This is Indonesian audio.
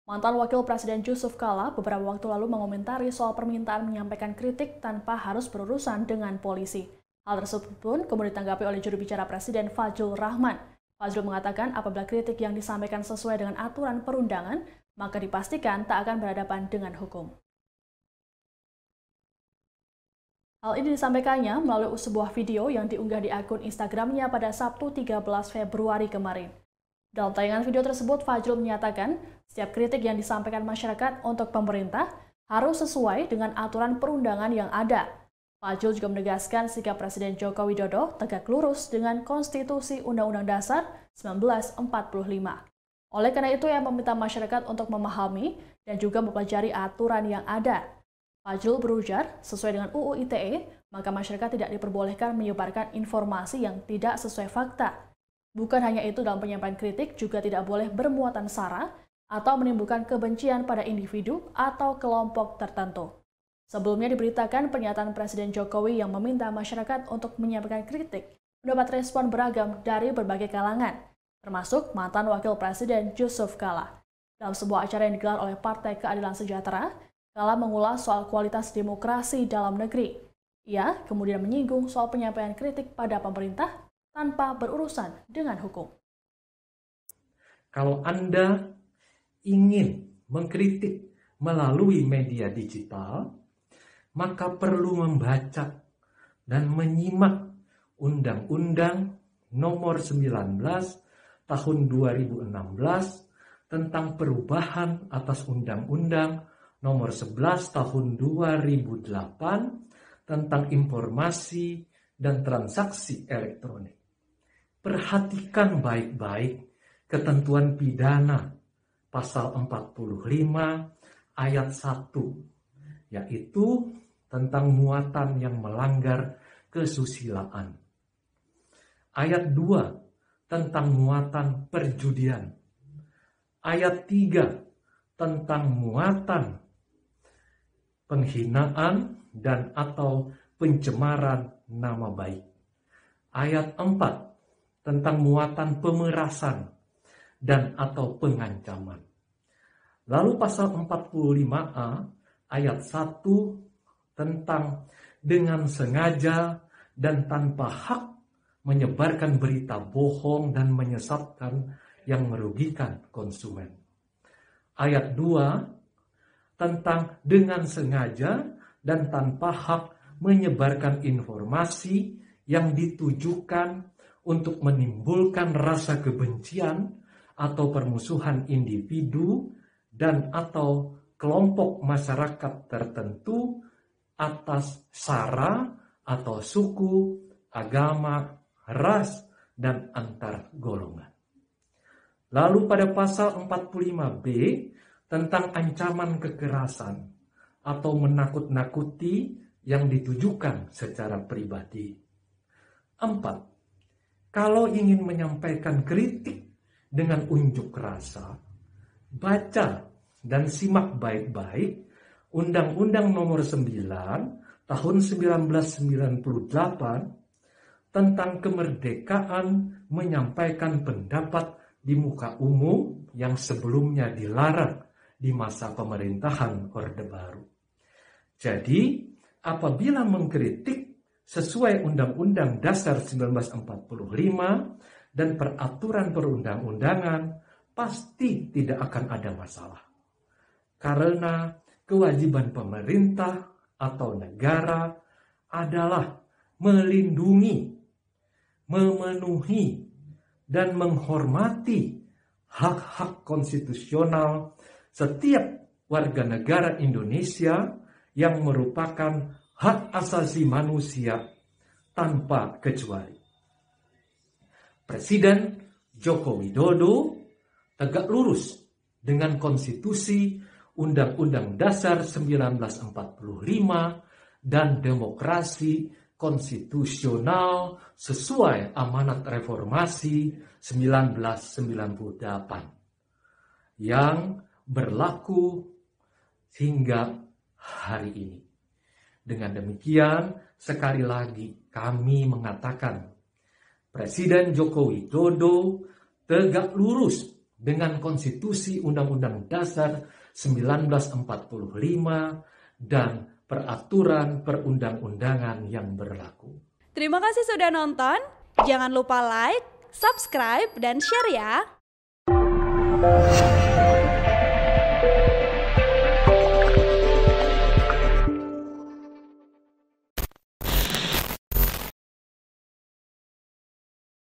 Mantan Wakil Presiden Yusuf Kala beberapa waktu lalu mengomentari soal permintaan menyampaikan kritik tanpa harus berurusan dengan polisi. Hal tersebut pun kemudian ditanggapi oleh juru bicara Presiden Fadjrul Rahman. Fadjrul mengatakan apabila kritik yang disampaikan sesuai dengan aturan perundangan, maka dipastikan tak akan berhadapan dengan hukum. Hal ini disampaikannya melalui sebuah video yang diunggah di akun Instagramnya pada Sabtu 13 Februari kemarin. Dalam tayangan video tersebut, Fadjrul menyatakan setiap kritik yang disampaikan masyarakat untuk pemerintah harus sesuai dengan aturan perundangan yang ada. Fadjrul juga menegaskan sikap Presiden Joko Widodo tegak lurus dengan Konstitusi Undang-Undang Dasar 1945. Oleh karena itu, ia meminta masyarakat untuk memahami dan juga mempelajari aturan yang ada. Fadjrul berujar, sesuai dengan UU ITE, maka masyarakat tidak diperbolehkan menyebarkan informasi yang tidak sesuai fakta. Bukan hanya itu, dalam penyampaian kritik juga tidak boleh bermuatan sara atau menimbulkan kebencian pada individu atau kelompok tertentu. Sebelumnya diberitakan pernyataan Presiden Jokowi yang meminta masyarakat untuk menyampaikan kritik mendapat respon beragam dari berbagai kalangan, termasuk mantan Wakil Presiden Yusuf Kala. Dalam sebuah acara yang digelar oleh Partai Keadilan Sejahtera, Kala mengulas soal kualitas demokrasi dalam negeri. Ia kemudian menyinggung soal penyampaian kritik pada pemerintah tanpa berurusan dengan hukum. Kalau Anda ingin mengkritik melalui media digital, maka perlu membaca dan menyimak Undang-Undang Nomor 19 Tahun 2016 tentang perubahan atas Undang-Undang Nomor 11 Tahun 2008 tentang informasi dan transaksi elektronik. Perhatikan baik-baik ketentuan pidana pasal 45 ayat 1, yaitu tentang muatan yang melanggar kesusilaan. Ayat 2 tentang muatan perjudian. Ayat 3 tentang muatan penghinaan dan atau pencemaran nama baik. Ayat 4 tentang muatan pemerasan dan atau pengancaman. Lalu pasal 45A ayat 1 tentang dengan sengaja dan tanpa hak menyebarkan berita bohong dan menyesatkan yang merugikan konsumen. Ayat 2 tentang dengan sengaja dan tanpa hak menyebarkan informasi yang ditujukan untuk menimbulkan rasa kebencian atau permusuhan individu dan atau kelompok masyarakat tertentu atas sara atau suku, agama, ras, dan antar golongan. Lalu pada pasal 45B tentang ancaman kekerasan atau menakut-nakuti yang ditujukan secara pribadi. 4. Kalau ingin menyampaikan kritik dengan unjuk rasa, baca dan simak baik-baik Undang-Undang Nomor 9 Tahun 1998 tentang kemerdekaan menyampaikan pendapat di muka umum yang sebelumnya dilarang di masa pemerintahan Orde Baru. Jadi, apabila mengkritik sesuai Undang-Undang Dasar 1945 dan peraturan perundang-undangan, pasti tidak akan ada masalah. Karena kewajiban pemerintah atau negara adalah melindungi, memenuhi, dan menghormati hak-hak konstitusional setiap warga negara Indonesia yang merupakan hak asasi manusia tanpa kecuali. Presiden Joko Widodo tegak lurus dengan konstitusi Undang-Undang Dasar 1945 dan demokrasi konstitusional sesuai amanat reformasi 1998 yang berlaku hingga hari ini. Dengan demikian, sekali lagi kami mengatakan, Presiden Joko Widodo tegak lurus dengan Konstitusi Undang-Undang Dasar 1945 dan peraturan perundang-undangan yang berlaku. Terima kasih sudah nonton. Jangan lupa like, subscribe, dan share ya.